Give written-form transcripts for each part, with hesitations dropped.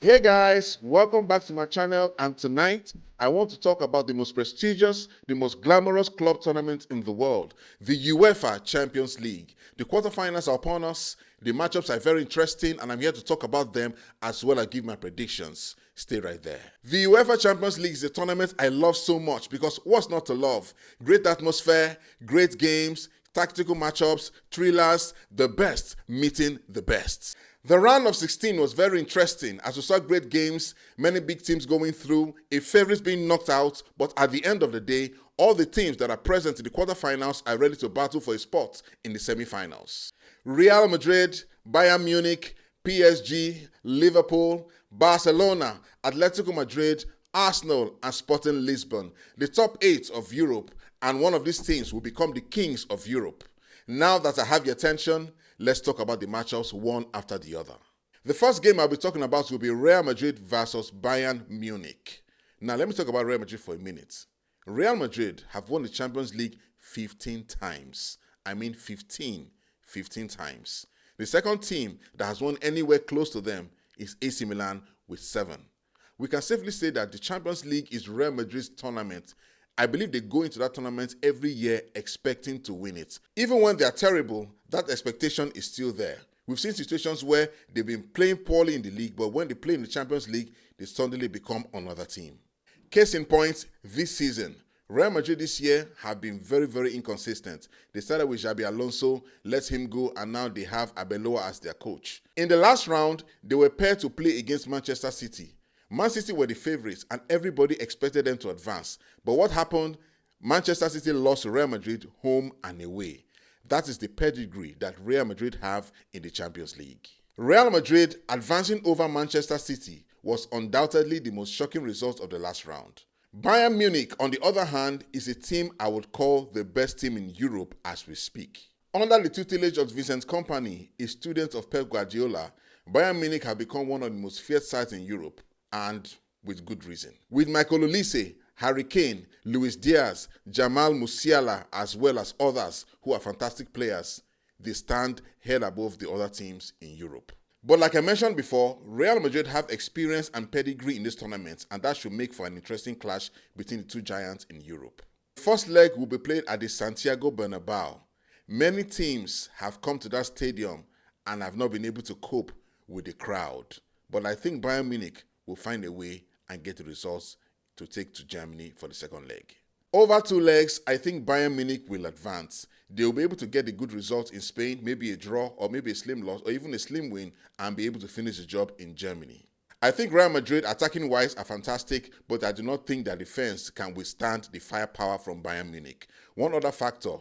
Hey guys, welcome back to my channel, and tonight I want to talk about the most prestigious, the most glamorous club tournament in the world, the UEFA Champions League. The quarterfinals are upon us, the matchups are very interesting, and I'm here to talk about them as well as give my predictions. Stay right there. The UEFA Champions League is a tournament I love so much because what's not to love? Great atmosphere, great games, tactical matchups, thrillers, the best meeting the best. The round of 16 was very interesting as we saw great games, many big teams going through, a favorites being knocked out, but at the end of the day, all the teams that are present in the quarterfinals are ready to battle for a spot in the semifinals. Real Madrid, Bayern Munich, PSG, Liverpool, Barcelona, Atletico Madrid, Arsenal, and Sporting Lisbon, the top 8 of Europe, and one of these teams will become the kings of Europe. Now that I have your attention, let's talk about the matchups one after the other. The first game I'll be talking about will be Real Madrid versus Bayern Munich. Now let me talk about Real Madrid for a minute. Real Madrid have won the Champions League 15 times. I mean 15 times. The second team that has won anywhere close to them is AC Milan with 7. We can safely say that the Champions League is Real Madrid's tournament. I believe they go into that tournament every year expecting to win it. Even when they are terrible, that expectation is still there. We've seen situations where they've been playing poorly in the league, but when they play in the Champions League, they suddenly become another team. Case in point, this season, Real Madrid this year have been very inconsistent. They started with Xabi Alonso, let him go, and now they have Arbeloa as their coach. In the last round, they were paired to play against Manchester City. Man City were the favourites and everybody expected them to advance. But what happened? Manchester City lost to Real Madrid home and away. That is the pedigree that Real Madrid have in the Champions League. Real Madrid advancing over Manchester City was undoubtedly the most shocking result of the last round. Bayern Munich, on the other hand, is a team I would call the best team in Europe as we speak. Under the tutelage of Vincent Kompany, a student of Pep Guardiola, Bayern Munich have become one of the most feared sides in Europe, and with good reason. With Michael Olise, Harry Kane, Luis Diaz, Jamal Musiala, as well as others who are fantastic players, they stand head above the other teams in Europe. But like I mentioned before, Real Madrid have experience and pedigree in this tournament, and that should make for an interesting clash between the two giants in Europe. The first leg will be played at the Santiago Bernabeu. Many teams have come to that stadium and have not been able to cope with the crowd. But I think Bayern Munich will find a way and get the results to take to Germany for the second leg. Over 2 legs, I think Bayern Munich will advance. They will be able to get a good result in Spain, maybe a draw or maybe a slim loss or even a slim win, and be able to finish the job in Germany. I think Real Madrid attacking wise are fantastic, but I do not think their defense can withstand the firepower from Bayern Munich. One other factor,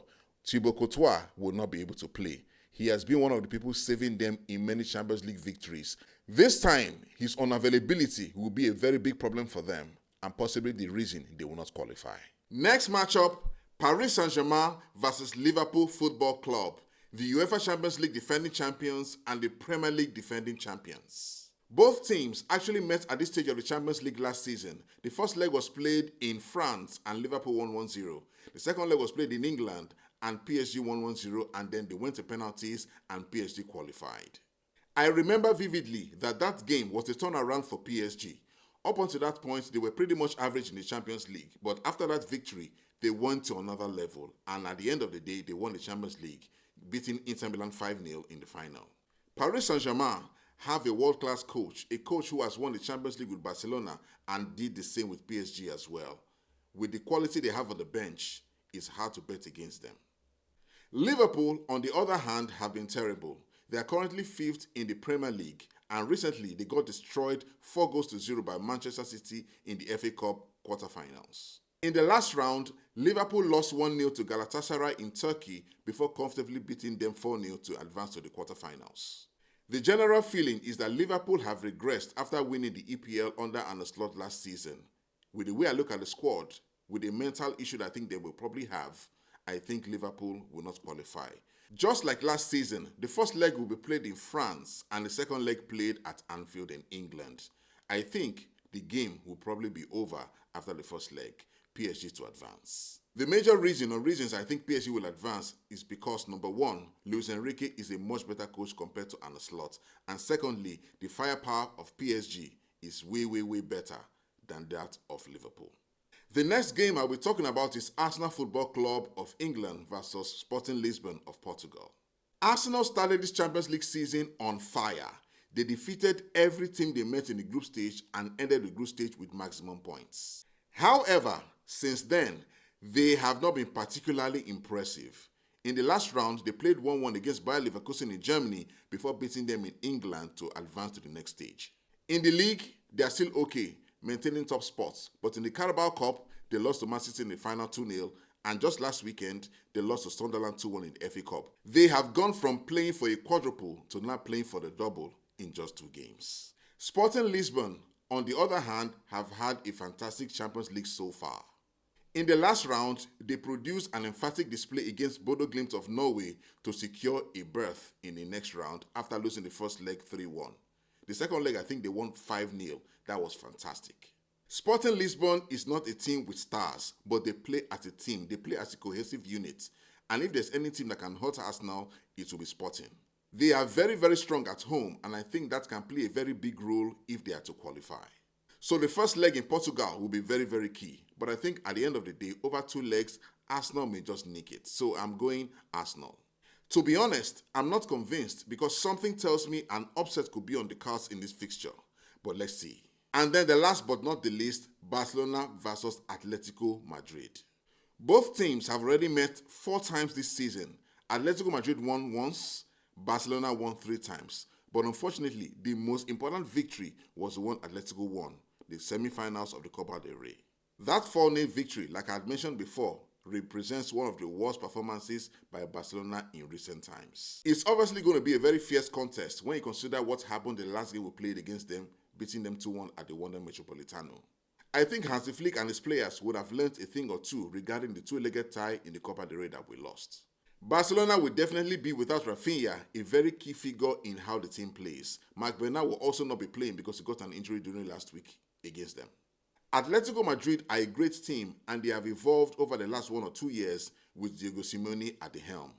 Thibaut Courtois will not be able to play. He has been one of the people saving them in many Champions League victories. This time, his unavailability will be a very big problem for them and possibly the reason they will not qualify. Next matchup, Paris Saint-Germain versus Liverpool Football Club, the UEFA Champions League defending champions and the Premier League defending champions. Both teams actually met at this stage of the Champions League last season. The first leg was played in France and Liverpool won 1-0. The second leg was played in England and PSG won 1-0, and then they went to penalties and PSG qualified. I remember vividly that game was a turnaround for PSG. Up until that point, they were pretty much average in the Champions League, but after that victory, they went to another level, and at the end of the day, they won the Champions League, beating Inter Milan 5-0 in the final. Paris Saint-Germain have a world-class coach, a coach who has won the Champions League with Barcelona and did the same with PSG as well. With the quality they have on the bench, it's hard to bet against them. Liverpool, on the other hand, have been terrible. They are currently 5th in the Premier League, and recently they got destroyed 4-0 by Manchester City in the FA Cup quarterfinals. In the last round, Liverpool lost 1-0 to Galatasaray in Turkey before comfortably beating them 4-0 to advance to the quarterfinals. The general feeling is that Liverpool have regressed after winning the EPL under Arne Slot last season. With the way I look at the squad, with the mental issue that I think they will probably have, I think Liverpool will not qualify. Just like last season, the first leg will be played in France and the second leg played at Anfield in England. I think the game will probably be over after the first leg, PSG to advance. The major reason or reasons I think PSG will advance is because, number one, Luis Enrique is a much better coach compared to Arne Slot, and secondly, the firepower of PSG is way, way, way better than that of Liverpool. The next game I'll be talking about is Arsenal Football Club of England versus Sporting Lisbon of Portugal. Arsenal started this Champions League season on fire. They defeated every team they met in the group stage and ended the group stage with maximum points. However, since then, they have not been particularly impressive. In the last round, they played 1-1 against Bayern Leverkusen in Germany before beating them in England to advance to the next stage. In the league, they are still okay, maintaining top spots, but in the Carabao Cup, they lost to Man City in the final 2-0, and just last weekend, they lost to Sunderland 2-1 in the FA Cup. They have gone from playing for a quadruple to now playing for the double in just 2 games. Sporting Lisbon, on the other hand, have had a fantastic Champions League so far. In the last round, they produced an emphatic display against Bodo Glimt of Norway to secure a berth in the next round after losing the first leg 3-1. The second leg, I think they won 5-0. That was fantastic. Sporting Lisbon is not a team with stars, but they play as a team. They play as a cohesive unit. And if there's any team that can hurt Arsenal, it will be Sporting. They are very, very strong at home, and I think that can play a very big role if they are to qualify. So the first leg in Portugal will be very, very key. But I think at the end of the day, over 2 legs, Arsenal may just nick it. So I'm going Arsenal. To be honest, I'm not convinced because something tells me an upset could be on the cards in this fixture. But let's see. And then the last but not the least, Barcelona versus Atletico Madrid. Both teams have already met 4 times this season. Atletico Madrid won once, Barcelona won 3 times. But unfortunately, the most important victory was the one Atletico won, the semi-finals of the Copa del Rey. That 4-0 victory, like I had mentioned before, represents one of the worst performances by Barcelona in recent times. It's obviously going to be a very fierce contest when you consider what happened the last game we played against them, beating them 2-1 at the Wanda Metropolitano. I think Hansi Flick and his players would have learnt a thing or two regarding the 2-legged tie in the Copa del Rey that we lost. Barcelona will definitely be without Rafinha, a very key figure in how the team plays. Marc Bernat will also not be playing because he got an injury during last week against them. Atletico Madrid are a great team and they have evolved over the last 1 or 2 years with Diego Simeone at the helm.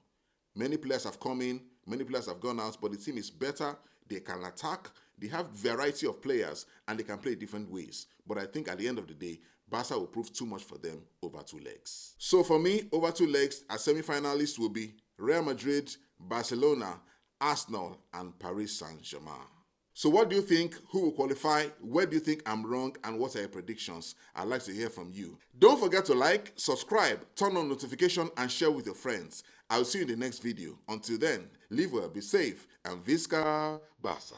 Many players have come in, many players have gone out, but the team is better, they can attack, they have variety of players and they can play different ways. But I think at the end of the day, Barca will prove too much for them over 2 legs. So for me, over 2 legs, our semi-finalists will be Real Madrid, Barcelona, Arsenal, and Paris Saint-Germain. So what do you think? Who will qualify? Where do you think I'm wrong? And what are your predictions? I'd like to hear from you. Don't forget to like, subscribe, turn on notification, and share with your friends. I'll see you in the next video. Until then, live well, be safe, and Visca Barca.